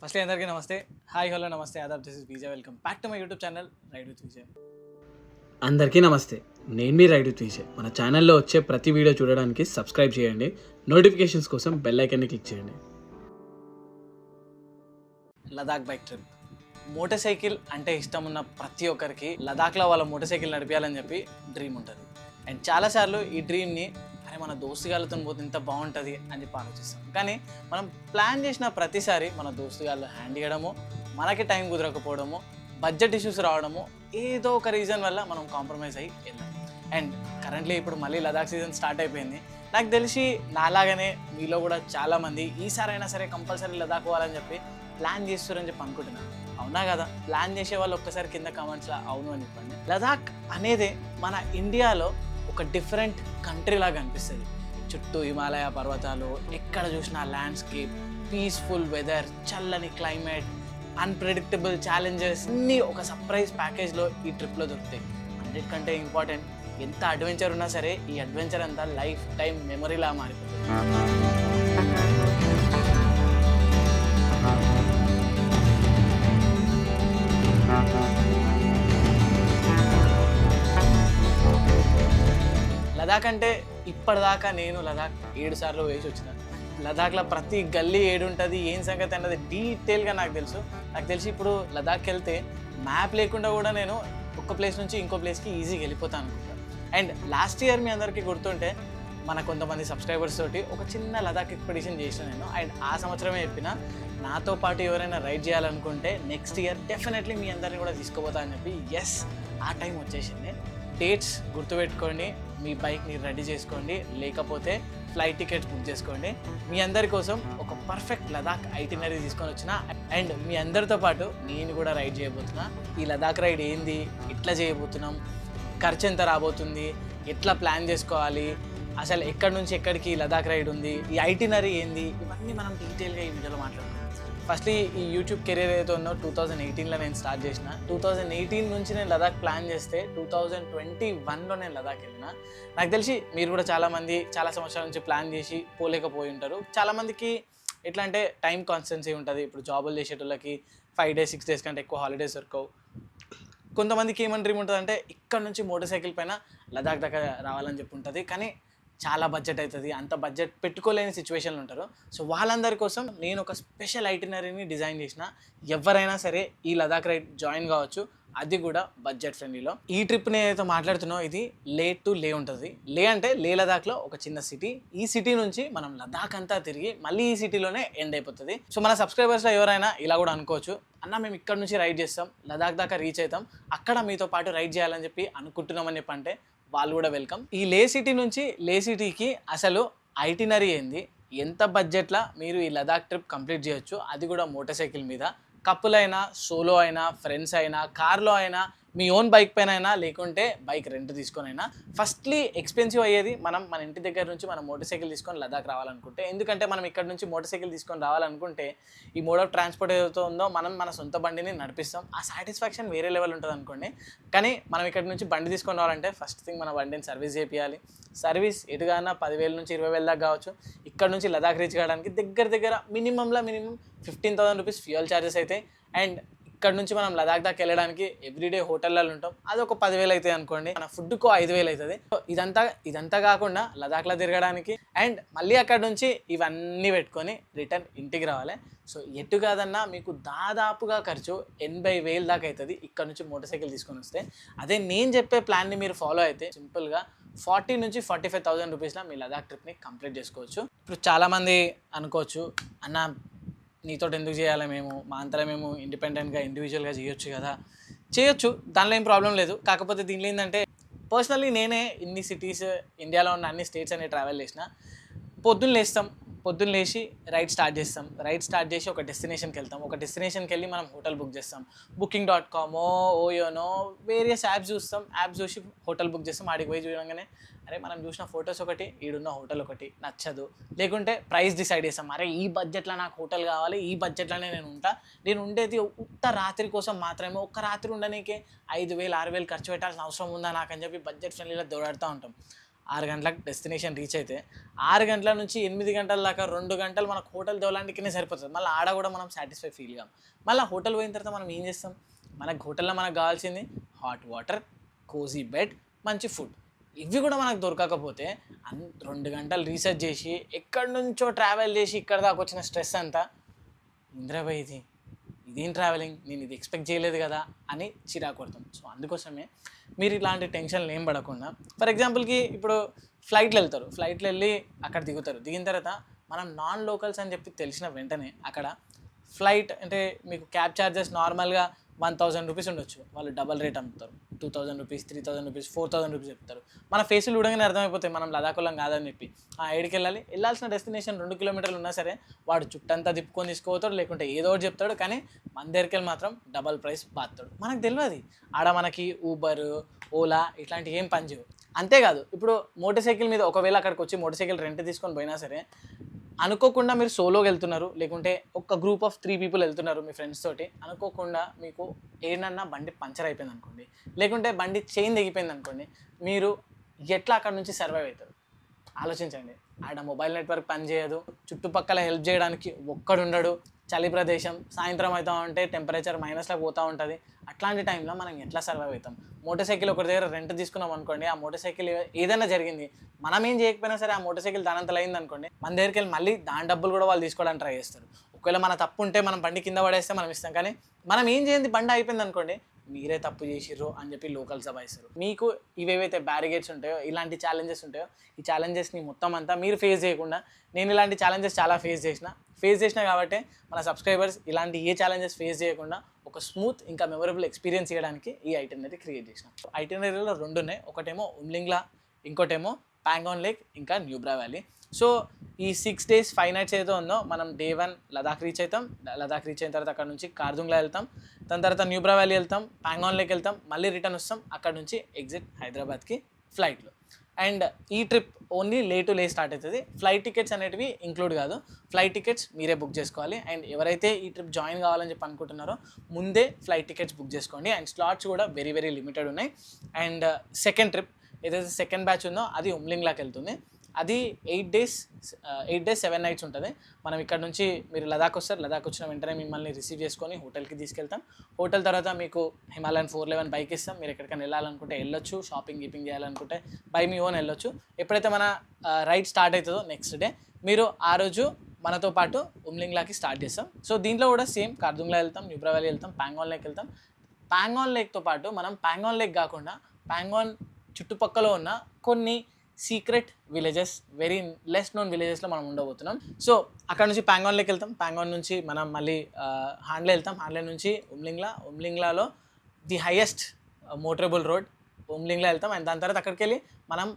Firstly అందరికీ నమస్తే. Hi hello నమస్తే ఆదాబ్. This is Vijay. Welcome back to my YouTube channel ride with Vijay. అందరికీ నమస్తే. నేను మీ రైడ్ విత్ విజయ్. మన ఛానల్లో వచ్చే ప్రతి వీడియో చూడడానికి సబ్స్క్రైబ్ చేయండి. నోటిఫికేషన్స్ కోసం బెల్ ఐకాన్ని క్లిక్ చేయండి. Ladakh bike trip. Motor cycle అంటే ఇష్టం ఉన్న ప్రతి ఒక్కరికి లదాఖ్లో వాళ్ళ మోటార్ సైకిల్ నడిపించాలని చెప్పి డ్రీమ్ ఉంటుంది. అండ్ చాలాసార్లు ఈ డ్రీమ్ని అరే మన దోస్తుగాళ్ళతో పోతే ఇంత బాగుంటుంది అని చెప్పి ఆలోచిస్తాం. కానీ మనం ప్లాన్ చేసిన ప్రతిసారి మన దోస్తుగాళ్ళు హ్యాండ్ ఇవ్వడము, మనకి టైం కుదరకపోవడము, బడ్జెట్ ఇష్యూస్ రావడము, ఏదో ఒక రీజన్ వల్ల మనం కాంప్రమైజ్ అయ్యి వెళ్ళాం. అండ్ కరెంట్లీ ఇప్పుడు మళ్ళీ లదాఖ్ సీజన్ స్టార్ట్ అయిపోయింది. నాకు తెలిసి నాలాగానే మీలో కూడా చాలామంది ఈసారైనా సరే కంపల్సరీ లదాఖ్ పోవాలని చెప్పి ప్లాన్ చేస్తారని చెప్పి అనుకుంటున్నాను. అవునా కదా? ప్లాన్ చేసే వాళ్ళు ఒక్కసారి కింద కామెంట్స్లో అవును అని చెప్పండి. లదాఖ్ అనేది మన ఇండియాలో ఒక డిఫరెంట్ కంట్రీ లాగా అనిపిస్తుంది. చుట్టూ హిమాలయ పర్వతాలు, ఎక్కడ చూసినా ల్యాండ్స్కేప్, పీస్ఫుల్ వెదర్, చల్లని క్లైమేట్, అన్ప్రెడిక్టబుల్ ఛాలెంజెస్ అన్నీ ఒక సర్ప్రైజ్ ప్యాకేజ్లో ఈ ట్రిప్లో దొరుకుతాయి. అన్నిటికంటే ఇంపార్టెంట్, ఎంత అడ్వెంచర్ ఉన్నా సరే ఈ అడ్వెంచర్ అంతా లైఫ్ టైం మెమరీలా మారిపోతుంది. లదాఖ్ అంటే ఇప్పటిదాకా నేను లదాఖ్ 7 సార్లు వేసి వచ్చిన. లదాఖ్లో ప్రతి గల్లీ ఏడుంటుంది, ఏం సంగతి అన్నది డీటెయిల్గా నాకు తెలుసు. నాకు తెలిసి ఇప్పుడు లదాఖ్కి వెళ్తే మ్యాప్ లేకుండా కూడా నేను ఒక ప్లేస్ నుంచి ఇంకో ప్లేస్కి ఈజీగా వెళ్ళిపోతాను అనుకుంటాను. అండ్ లాస్ట్ ఇయర్ మీ అందరికీ గుర్తుంటే మన కొంతమంది సబ్స్క్రైబర్స్ తోటి ఒక చిన్న లదాఖ్ ఎక్స్పెడిషన్ చేసిన నేను. అండ్ ఆ సంవత్సరమే చెప్పిన నాతో పాటు ఎవరైనా రైడ్ చేయాలనుకుంటే నెక్స్ట్ ఇయర్ డెఫినెట్లీ మీ అందరినీ కూడా తీసుకుపోతా అని చెప్పి. ఎస్, ఆ టైం వచ్చేసింది. డేట్స్ గుర్తుపెట్టుకోండి, మీ బైక్ని రెడీ చేసుకోండి, లేకపోతే ఫ్లైట్ టికెట్స్ బుక్ చేసుకోండి. మీ అందరి కోసం ఒక పర్ఫెక్ట్ లదాఖ్ ఐటినరీ తీసుకొని వచ్చిన. అండ్ మీ అందరితో పాటు నేను కూడా రైడ్ చేయబోతున్నా. ఈ లదాఖ్ రైడ్ ఏంది, ఎట్లా చేయబోతున్నాం, ఖర్చు ఎంత రాబోతుంది, ఎట్లా ప్లాన్ చేసుకోవాలి, అసలు ఎక్కడి నుంచి ఎక్కడికి లదాఖ్ రైడ్ ఉంది, ఈ ఐటినరీ ఏంది, ఇవన్నీ మనం డీటెయిల్గా ఈ వీడియోలో మాట్లాడుకుందాం. ఫస్ట్లీ ఈ యూట్యూబ్ కెరీర్ ఏదైతే ఉందో 2018లో నేను స్టార్ట్ చేసిన. 2018 నుంచి నేను లదాఖ్ ప్లాన్ చేస్తే 2021లో నేను లదాఖ్ వెళ్ళిన. నాకు తెలిసి మీరు కూడా చాలామంది చాలా సంవత్సరాల నుంచి ప్లాన్ చేసి పోలేకపోయి ఉంటారు. చాలామందికి ఎట్లా అంటే టైం కాన్స్టెన్సీ ఉంటుంది. ఇప్పుడు జాబులు చేసేటోళ్ళకి 5 days 6 days కంటే ఎక్కువ హాలిడేస్ దొరకవు. కొంతమందికి ఏమని డ్రీమ్ ఉంటుంది అంటే ఇక్కడ నుంచి మోటార్ సైకిల్ పైన లదాఖ్ దగ్గర రావాలని చెప్పి ఉంటుంది. కానీ చాలా బడ్జెట్ అవుతుంది, అంత బడ్జెట్ పెట్టుకోలేని సిచ్యువేషన్లు ఉంటారు. సో వాళ్ళందరి కోసం నేను ఒక స్పెషల్ ఐటినరీని డిజైన్ చేసిన. ఎవరైనా సరే ఈ లదాఖ్ రైడ్ జాయిన్ కావచ్చు, అది కూడా బడ్జెట్ ఫ్రెండ్లీలో. ఈ ట్రిప్ని ఏదైతే మాట్లాడుతున్నావు ఇది లే టు లే ఉంటుంది. లే అంటే లే లదాఖ్లో ఒక చిన్న సిటీ. ఈ సిటీ నుంచి మనం లదాఖ్ అంతా తిరిగి మళ్ళీ ఈ సిటీలోనే ఎండ్ అయిపోతుంది. సో మన సబ్స్క్రైబర్స్లో ఎవరైనా ఇలా కూడా అనుకోవచ్చు, అన్న మేము ఇక్కడ నుంచి రైడ్ చేస్తాం, లదాఖ్ దాకా రీచ్ అవుతాం, అక్కడ మీతో పాటు రైడ్ చేయాలని చెప్పి అనుకుంటున్నామని చెప్పి అంటే వాళ్ళు కూడా వెల్కమ్. ఈ లే సిటీ నుంచి లే సిటీకి అసలు ఐటినరీ ఏంది, ఎంత బడ్జెట్లో మీరు ఈ లదాఖ్ ట్రిప్ కంప్లీట్ చేయొచ్చు, అది కూడా మోటార్ సైకిల్ మీద. కపుల్ అయినా, సోలో అయినా, ఫ్రెండ్స్ అయినా, కార్లో అయినా, మీ ఓన్ బైక్ పైన అయినా, లేకుంటే బైక్ రెంట్ తీసుకొని అయినా. ఫస్ట్లీ ఎక్స్పెన్సివ్ అయ్యేది మనం మన ఇంటి దగ్గర నుంచి మనం మోటార్ సైకిల్ తీసుకొని లదాఖ్ రావాలనుకుంటే. ఎందుకంటే మనం ఇక్కడ నుంచి మోటార్ సైకిల్ తీసుకొని రావాలనుకుంటే ఈ మోడ్ ఆఫ్ ట్రాన్స్పోర్ట్ ఏదైతే ఉందో మనం మన సొంత బండిని నడిపిస్తాం, ఆ సాటిస్ఫాక్షన్ వేరే లెవెల్ ఉంటుంది అనుకోండి. కానీ మనం ఇక్కడ నుంచి బండి తీసుకొని రావాలంటే ఫస్ట్ థింగ్ మన బండిని సర్వీస్ చేయాలి. సర్వీస్ ఎటుగానా 10,000 నుంచి 20,000 దాకా కావచ్చు. ఇక్కడ నుంచి లదాఖ్ రీచ్ కావడానికి దగ్గర మినిమం 15,000 రూపీస్ ఫ్యూయల్ ఛార్జెస్ అవుతాయి. అండ్ ఇక్కడ నుంచి మనం లదాఖ్ దాకా వెళ్ళడానికి ఎవ్రీడే హోటల్లో ఉంటాం, అది ఒక 10,000 అవుతుంది అనుకోండి. మన ఫుడ్కు 5,000 అవుతుంది. సో ఇదంతా కాకుండా లదాఖ్లో తిరగడానికి అండ్ మళ్ళీ అక్కడ నుంచి ఇవన్నీ పెట్టుకొని రిటర్న్ ఇంటికి రావాలి. సో ఎటు కాదన్నా మీకు దాదాపుగా ఖర్చు 80,000 దాకా అవుతుంది ఇక్కడ నుంచి మోటార్ సైకిల్ తీసుకొని వస్తే. అదే నేను చెప్పే ప్లాన్ని మీరు ఫాలో అయితే సింపుల్గా 40,000 నుంచి 45,000 రూపీస్లో మీ లదాఖ్ ట్రిప్ని కంప్లీట్ చేసుకోవచ్చు. ఇప్పుడు చాలామంది అనుకోవచ్చు, అన్న నీతో ఎందుకు చేయాలి, మా అంతలో మేము ఇండిపెండెంట్గా ఇండివిజువల్గా చేయొచ్చు కదా. చేయొచ్చు, దానిలో ఏం ప్రాబ్లం లేదు. కాకపోతే దీనిలో ఏంటంటే పర్సనల్లీ నేనే ఇన్ని సిటీస్, ఇండియాలో ఉన్న అన్ని స్టేట్స్ అనేవి ట్రావెల్ చేసిన. పొద్దున్న లేచి రైడ్ స్టార్ట్ చేస్తాం. రైడ్ స్టార్ట్ చేసి ఒక డెస్టినేషన్కి వెళ్తాం. ఒక డెస్టినేషన్కి వెళ్ళి మనం హోటల్ బుక్ చేస్తాం. Booking.com, ఓయోనో వేరియస్ యాప్స్ చూస్తాం. యాప్స్ చూసి హోటల్ బుక్ చేస్తాం. ఆడికి పోయి చూడగానే అరే మనం చూసిన ఫొటోస్ ఒకటి, ఈడున్న హోటల్ ఒకటి నచ్చదు, లేకుంటే ప్రైస్ డిసైడ్ చేస్తాం. అరే ఈ బడ్జెట్లో నాకు హోటల్ కావాలి, ఈ బడ్జెట్లోనే నేను ఉండేది ఉత్త రాత్రి కోసం మాత్రమే, ఒక్క రాత్రి ఉండనీకే 5,000 6,000 ఖర్చు పెట్టాల్సిన అవసరం ఉందా నాకు అని చెప్పి బడ్జెట్ ఫ్రెండ్లీలో దౌడాడుతూ ఉంటాం. 6 గంటలకు డెస్టినేషన్ రీచ్ అయితే 6 గంటల నుంచి 8 గంటల దాకా 2 గంటలు మనకు హోటల్ దోలానికినే సరిపోతుంది. మళ్ళీ ఆడ కూడా మనం సాటిస్ఫై ఫీల్ కాం. మళ్ళీ హోటల్ పోయిన తర్వాత మనం ఏం చేస్తాం, మనకు హోటల్లో మనకు కావాల్సింది హాట్ వాటర్, కోజీ బెడ్, మంచి ఫుడ్. ఇవి కూడా మనకు దొరకకపోతే 2 గంటలు రీసెర్చ్ చేసి ఎక్కడి నుంచో ట్రావెల్ చేసి ఇక్కడ దాకా వచ్చిన స్ట్రెస్ అంతా ఇంద్రబాయ్ ఇదేం ట్రావెలింగ్, నేను ఇది ఎక్స్పెక్ట్ చేయలేదు కదా అని చిరాకు పడతాం. సో అందుకోసమే మీరు ఇలాంటి టెన్షన్లు ఏం పడకుండా, ఫర్ ఎగ్జాంపుల్కి ఇప్పుడు ఫ్లైట్లో వెళ్తారు, ఫ్లైట్లో వెళ్ళి అక్కడ దిగుతారు. దిగిన తర్వాత మనం నాన్ లోకల్స్ అని చెప్పి తెలిసిన వెంటనే అక్కడ ఫ్లైట్ అంటే మీకు క్యాబ్ ఛార్జెస్ నార్మల్గా 1000 రూపీస్ ఉండొచ్చు, వాళ్ళు డబల్ రేట్ అమ్ముతారు. 2000 రూపీస్, 3000 రూపీస్, 4000 రూపీస్ చెప్తారు. మన ఫేసులు చూడగానే అర్థమైపోతాయి మనం లదాఖులం కాదని చెప్పి. ఏడికి వెళ్ళాల్సిన డెస్టినేషన్ 2 కిలోమీటర్లు ఉన్నా సరే వాడు చుట్టంతా తిప్పుకొని తీసుకుపోతాడు, లేకుంటే ఏదో ఒకటి చెప్తాడు. కానీ మన దగ్గరికి వెళ్ళి మాత్రం డబల్ ప్రైస్ బాస్తాడు. మనకు తెలియదు ఆడ మనకి ఊబర్, ఓలా ఇట్లాంటివి ఏం పనిచేయవు. అంతేకాదు ఇప్పుడు మోటార్ సైకిల్ మీద ఒకవేళ అక్కడికి వచ్చి మోటార్ సైకిల్ రెంట్ తీసుకొని పోయినా సరే అనుకోకుండా మీరు సోలోకి వెళ్తున్నారు, లేకుంటే ఒక గ్రూప్ ఆఫ్ 3 పీపుల్ వెళ్తున్నారు మీ ఫ్రెండ్స్ తోటి, అనుకోకుండా మీకు ఏడన్నా బండి పంచర్ అయిపోయింది అనుకోండి, లేకుంటే బండి చైన్ తెగిపోయింది అనుకోండి, మీరు ఎట్లా అక్కడ నుంచి సర్వైవ్ అవుతారు ఆలోచించండి. ఆడ మొబైల్ నెట్వర్క్ పనిచేయదు, చుట్టుపక్కల హెల్ప్ చేయడానికి ఒక్కడు ఉండడు, చలి ప్రదేశం, సాయంత్రం అవుతా ఉంటే టెంపరేచర్ మైనస్లోకి పోతూ ఉంటుంది. అట్లాంటి టైంలో మనం ఎట్లా సర్వైవ్ అవుతాం? మోటార్ సైకిల్ ఒకటి దగ్గర రెంట్ తీసుకున్నాం అనుకోండి, ఆ మోటార్ సైకిల్ ఏదైనా జరిగింది, మనం ఏం చేయకపోయినా సరే ఆ మోటార్ సైకిల్ దానంతలు అయింది అనుకోండి, మన దగ్గరికి వెళ్ళి మళ్ళీ దాని డబ్బులు కూడా వాళ్ళు తీసుకోవడానికి ట్రై చేస్తారు. ఒకవేళ మన తప్పు ఉంటే మనం బండి కింద పడేస్తే మనం ఇస్తాం, కానీ మనం ఏం చేయండి బండి అయిపోయింది అనుకోండి, మీరే తప్పు చేసిర్రు అని చెప్పి లోకల్ సభాయిస్తారు. మీకు ఇవేవైతే బ్యారిగేట్స్ ఉంటాయో, ఇలాంటి ఛాలెంజెస్ ఉంటాయో, ఈ ఛాలెంజెస్ని మొత్తం అంతా మీరు ఫేస్ చేయకుండా, నేను ఇలాంటి ఛాలెంజెస్ చాలా ఫేస్ చేసిన కాబట్టి మన సబ్స్క్రైబర్స్ ఇలాంటి ఏ ఛాలెంజెస్ ఫేస్ చేయకుండా ఒక స్మూత్ ఇంకా మెమరబుల్ ఎక్స్పీరియన్స్ చేయడానికి ఈ ఐటినరీ క్రియేట్ చేసిన. ఐటినరీలో 2 ఉన్నాయి, ఒకటేమో ఉమ్లింగ్లా, ఇంకోటేమో ప్యాంగాంగ్ లేక్, ఇంకా న్యూబ్రా వ్యాలీ. సో ఈ 6 days 5 nights ఏదో ఉందో మనం Day 1 లదాఖ్ రీచ్ అవుతాం. లదాఖ్ రీచ్ అయిన తర్వాత అక్కడ నుంచి కార్దుంగ్లా వెళ్తాం, దాని తర్వాత న్యూబ్రా వ్యాలీ వెళ్తాం, ప్యాంగాంగ్ లేక్ వెళ్తాం, మళ్ళీ రిటర్న్ వస్తాం. అక్కడ నుంచి ఎగ్జిట్ హైదరాబాద్కి ఫ్లైట్లో. అండ్ ఈ ట్రిప్ ఓన్లీ లే స్టార్ట్ అవుతుంది. ఫ్లైట్ టికెట్స్ అనేటివి ఇంక్లూడ్ కాదు, ఫ్లైట్ టికెట్స్ మీరే బుక్ చేసుకోవాలి. అండ్ ఎవరైతే ఈ ట్రిప్ జాయిన్ కావాలని చెప్పి అనుకుంటున్నారో ముందే ఫ్లైట్ టికెట్స్ బుక్ చేసుకోండి. అండ్ స్లాట్స్ కూడా వెరీ వెరీ లిమిటెడ్ ఉన్నాయి. అండ్ సెకండ్ ట్రిప్ ఏదైతే సెకండ్ బ్యాచ్ ఉందో అది ఉమ్లింగ్లాకి వెళ్తుంది. అది 8 days 7 nights ఉంటుంది. మనం ఇక్కడ నుంచి మీరు లదాఖ్ వస్తారు, లదాఖ్ వచ్చిన వెంటనే మిమ్మల్ని రిసీవ్ చేసుకొని హోటల్కి తీసుకెళ్తాం. హోటల్ తర్వాత మీకు హిమాలయన్ 411 బైక్ ఇస్తాం. మీరు ఎక్కడికైనా వెళ్ళాలనుకుంటే వెళ్ళొచ్చు, షాపింగ్ చేయాలనుకుంటే బై మీ ఓన్ వెళ్ళొచ్చు. ఎప్పుడైతే మన రైడ్ స్టార్ట్ అవుతుందో నెక్స్ట్ డే మీరు ఆ రోజు మనతో పాటు ఉమ్లింగ్లాకి స్టార్ట్ చేస్తాం. సో దీంట్లో కూడా సేమ్ కార్దుంగ్లా వెళ్తాం, న్యూబ్రా వ్యాలీ వెళ్తాం, ప్యాంగాంగ్ లేక్ వెళ్తాం. ప్యాంగాంగ్ లేక్తో పాటు మనం ప్యాంగాంగ్ లేక్ కాకుండా ప్యాంగాంగ్ చుట్టుపక్కల ఉన్న కొన్ని secret villages, very less known విలేజెస్లో మనం ఉండబోతున్నాం. సో అక్కడ నుంచి ప్యాంగాంగ్ లేక్ వెళ్తాం, ప్యాంగాంగ్ నుంచి మనం మళ్ళీ హాండ్లే వెళ్తాం, హాండ్లే నుంచి ఉమ్లింగ్లాలో the highest motorable road Umlingla వెళ్తాం. అండ్ దాని తర్వాత అక్కడికి వెళ్ళి మనం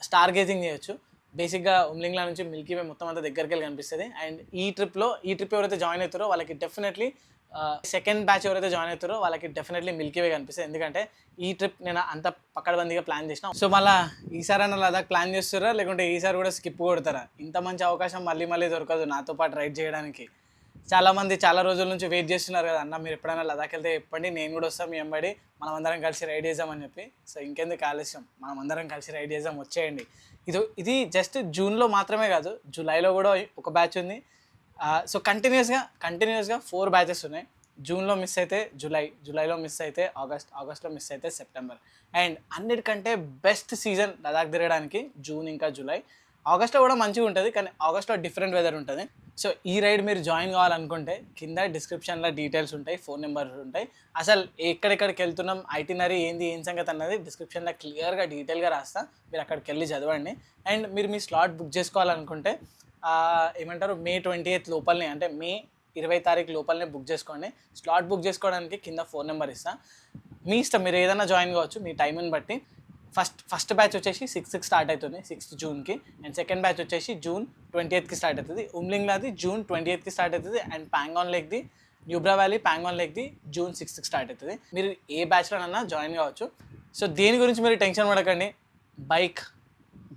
స్టార్ గేజింగ్ చేయొచ్చు. బేసిక్గా ఉమ్లింగ్లా నుంచి మిల్కీ వే మొత్తం అంతా దగ్గరికి వెళ్ళి కనిపిస్తుంది. అండ్ ఈ ట్రిప్ ఎవరైతే జాయిన్ అవుతారో వాళ్ళకి డెఫినెట్లీ సెకండ్ బ్యాచ్ ఎవరైతే జాయిన్ అవుతారో వాళ్ళకి డెఫినెట్లీ మిల్కీ వే కనిపిస్తుంది. ఎందుకంటే ఈ ట్రిప్ నేను అంత పక్కడబందిగా ప్లాన్ చేసిన. సో మళ్ళీ ఈసారైనా లదాఖ్ ప్లాన్ చేస్తారా, లేకుంటే ఈసారి కూడా స్కిప్ కొడతారా? ఇంత మంచి అవకాశం మళ్ళీ దొరకదు నాతో పాటు రైడ్ చేయడానికి. చాలామంది చాలా రోజుల నుంచి వెయిట్ చేస్తున్నారు కదా, అన్న మీరు ఎప్పుడైనా లదాఖ్ వెళ్తే చెప్పండి, నేను కూడా వస్తాను మీ వెంబడి, మనం అందరం కలిసి రైడ్ చేద్దామని చెప్పి. సో ఇంకెందుకు ఆలస్యం, మనం అందరం కలిసి రైడ్ చేద్దాం, వచ్చేయండి. ఇది జస్ట్ జూన్లో మాత్రమే కాదు, జూలైలో కూడా ఒక బ్యాచ్ ఉంది. సో కంటిన్యూస్గా 4 బ్యాచెస్ ఉన్నాయి. జూన్లో మిస్ అయితే జూలైలో మిస్ అయితే ఆగస్ట్లో మిస్ అయితే సెప్టెంబర్. అండ్ అన్నిటికంటే బెస్ట్ సీజన్ లదాఖ్ తిరగడానికి జూన్ ఇంకా జూలై. ఆగస్ట్లో కూడా మంచిగా ఉంటుంది, కానీ ఆగస్ట్లో డిఫరెంట్ వెదర్ ఉంటుంది. సో ఈ రైడ్ మీరు జాయిన్ కావాలనుకుంటే కింద డిస్క్రిప్షన్లో డీటెయిల్స్ ఉంటాయి, ఫోన్ నెంబర్స్ ఉంటాయి. అసలు ఎక్కడెక్కడికి వెళ్తున్నాం, ఐటినరీ ఏం సంగతి అన్నది డిస్క్రిప్షన్లో క్లియర్గా డీటెయిల్గా రాస్తా, మీరు అక్కడికి వెళ్ళి చదవండి. అండ్ మీరు మీ స్లాట్ బుక్ చేసుకోవాలనుకుంటే మే 20th లోపలనే, అంటే మే 20 తారీఖు లోపలనే బుక్ చేసుకోండి. స్లాట్ బుక్ చేసుకోవడానికి కింద ఫోన్ నెంబర్ ఇస్తా, మీ ఇష్టం, మీరు ఏదైనా జాయిన్ కావచ్చు మీ టైంని బట్టి. ఫస్ట్ బ్యాచ్ వచ్చేసి 6th స్టార్ట్ అవుతుంది, 6th జూన్కి. అండ్ సెకండ్ బ్యాచ్ వచ్చేసి June 20th స్టార్ట్ అవుతుంది. ఉమ్లింగ్లాది June 20th స్టార్ట్ అవుతుంది. అండ్ ప్యాంగాంగ్ లేక్ది, న్యూబ్రా వ్యాలీ ప్యాంగాంగ్ లేక్ది June 6th స్టార్ట్ అవుతుంది. మీరు ఏ బ్యాచ్లోనన్నా జాయిన్ కావచ్చు. సో దేని గురించి మీరు టెన్షన్ పడకండి.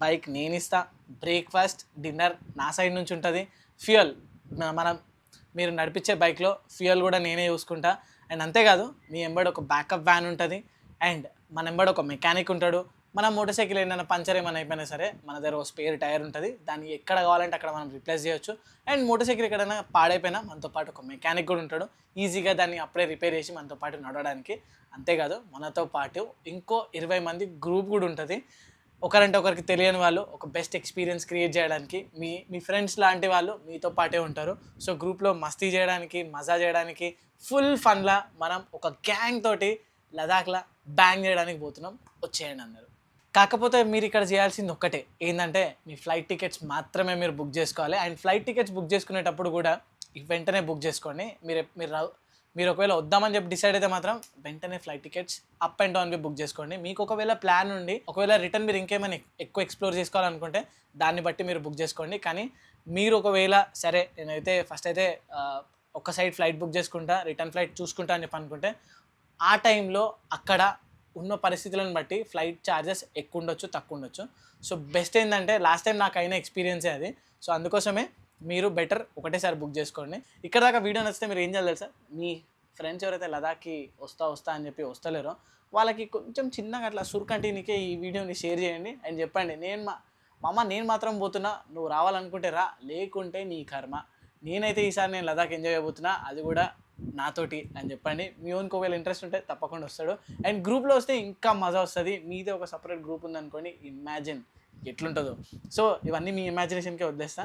బైక్ నేను ఇస్తా, బ్రేక్ఫాస్ట్ డిన్నర్ నా సైడ్ నుంచి ఉంటుంది, ఫ్యూయల్ మీరు నడిపించే బైక్లో ఫ్యూయల్ కూడా నేనే చూసుకుంటా. అండ్ అంతేకాదు మీ ఎంబడి ఒక బ్యాకప్ వ్యాన్ ఉంటుంది, అండ్ మన ఎంబడి ఒక మెకానిక్ ఉంటాడు, మన మోటార్ సైకిల్ ఏంటన్నా పంచర్ ఏమైనా అయిపోయినా సరే మన దగ్గర ఒక స్పేర్ టైర్ ఉంటుంది, దాన్ని ఎక్కడ కావాలంటే అక్కడ మనం రిప్లేస్ చేయొచ్చు. అండ్ మోటార్ సైకిల్ ఎక్కడైనా పాడైపోయినా మనతో పాటు ఒక మెకానిక్ కూడా ఉంటాడు, ఈజీగా దాన్ని అప్పుడే రిపేర్ చేసి మనతో పాటు నడవడానికి. అంతేకాదు మనతో పాటు ఇంకో 20 మంది గ్రూప్ కూడా ఉంటుంది. ఒకరంటే ఒకరికి తెలియని వాళ్ళు ఒక బెస్ట్ ఎక్స్పీరియన్స్ క్రియేట్ చేయడానికి మీ ఫ్రెండ్స్ లాంటి వాళ్ళు మీతో పాటే ఉంటారు. సో గ్రూప్లో మస్తీ చేయడానికి, మజా చేయడానికి, ఫుల్ ఫన్లా మనం ఒక గ్యాంగ్ తోటి లదాఖ్లో బ్యాంగ్ చేయడానికి పోతున్నాం. వచ్చేయండి అందరూ. కాకపోతే మీరు ఇక్కడ చేయాల్సింది ఒక్కటే, ఏంటంటే మీ ఫ్లైట్ టికెట్స్ మాత్రమే మీరు బుక్ చేసుకోవాలి. అండ్ ఫ్లైట్ టికెట్స్ బుక్ చేసుకునేటప్పుడు కూడా వెంటనే బుక్ చేసుకోండి. మీరు ఒకవేళ వద్దామని చెప్పి డిసైడ్ అయితే మాత్రం వెంటనే ఫ్లైట్ టికెట్స్ అప్ అండ్ డౌన్కి బుక్ చేసుకోండి. మీకు ఒకవేళ ప్లాన్ ఉండి ఒకవేళ రిటర్న్ మీరు ఇంకేమైనా ఎక్కువ ఎక్స్ప్లోర్ చేసుకోవాలనుకుంటే దాన్ని బట్టి మీరు బుక్ చేసుకోండి. కానీ మీరు ఒకవేళ సరే నేనైతే ఫస్ట్ అయితే ఒక సైడ్ ఫ్లైట్ బుక్ చేసుకుంటా, రిటర్న్ ఫ్లైట్ చూసుకుంటా అని చెప్పి అనుకుంటే ఆ టైంలో అక్కడ ఉన్న పరిస్థితులను బట్టి ఫ్లైట్ ఛార్జెస్ ఎక్కువ ఉండొచ్చు, తక్కువ ఉండొచ్చు. సో బెస్ట్ ఏంటంటే లాస్ట్ టైం నాకు అయిన ఎక్స్పీరియన్సే అది. సో అందుకోసమే మీరు బెటర్ ఒకటేసారి బుక్ చేసుకోండి. ఇక్కడ దాకా వీడియో నచ్చితే మీరు ఏం చేయాలి తెలుసా, మీ ఫ్రెండ్స్ ఎవరైతే లదాఖ్కి వస్తా అని చెప్పి వస్తలేరో వాళ్ళకి కొంచెం చిన్నగా అట్లా సుర్కంటినికే ఈ వీడియోని షేర్ చేయండి అండ్ చెప్పండి, నేను మాత్రం పోతున్నా, నువ్వు రావాలనుకుంటే రా, లేకుంటే నీ కర్మ. నేనైతే ఈసారి నేను లదాఖ్ ఎంజాయ్ చేయబోతున్నా, అది కూడా నాతోటి అని చెప్పండి. మీ ఓన్కి ఒకవేళ ఇంట్రెస్ట్ ఉంటే తప్పకుండా వస్తాడు. అండ్ గ్రూప్లో వస్తే ఇంకా మజా వస్తుంది. మీదే ఒక సపరేట్ గ్రూప్ ఉందనుకోండి, ఇమాజిన్ ఎట్లుంటుందో. సో ఇవన్నీ మీ ఇమాజినేషన్కే వదిలేస్తా.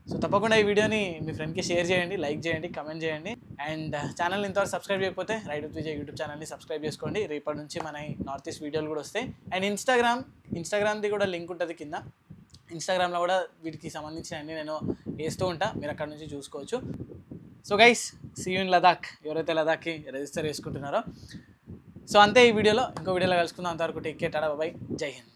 సో తప్పకుండా ఈ వీడియోని మీ ఫ్రెండ్కి షేర్ చేయండి, లైక్ చేయండి, కమెంట్ చేయండి. అండ్ ఛానల్ని ఇంతవరకు సబ్స్క్రైబ్ చేయకపోతే రైడ్ విత్ విజయ్ యూట్యూబ్ ఛానల్ని సబ్స్క్రైబ్ చేసుకోండి. రేపటి నుంచి మన నార్త్ ఈస్ట్ వీడియోలు కూడా వస్తాయి. అండ్ ఇన్స్టాగ్రామ్ది కూడా లింక్ ఉంటుంది కింద. ఇన్స్టాగ్రామ్లో కూడా వీటికి సంబంధించిన అన్ని నేను వేస్తూ ఉంటా, మీరు అక్కడ నుంచి చూసుకోవచ్చు. So guys, see you in Ladakh. ఎవరైతే లదాఖ్కి రిజిస్టర్ చేసుకుంటున్నారో. సో అంతే ఈ వీడియోలో. ఇంకో వీడియోలో కలుసుకుందాం. అంతవరకు టేక్ కేర్, టాటా, బాయ్, జై హింద్.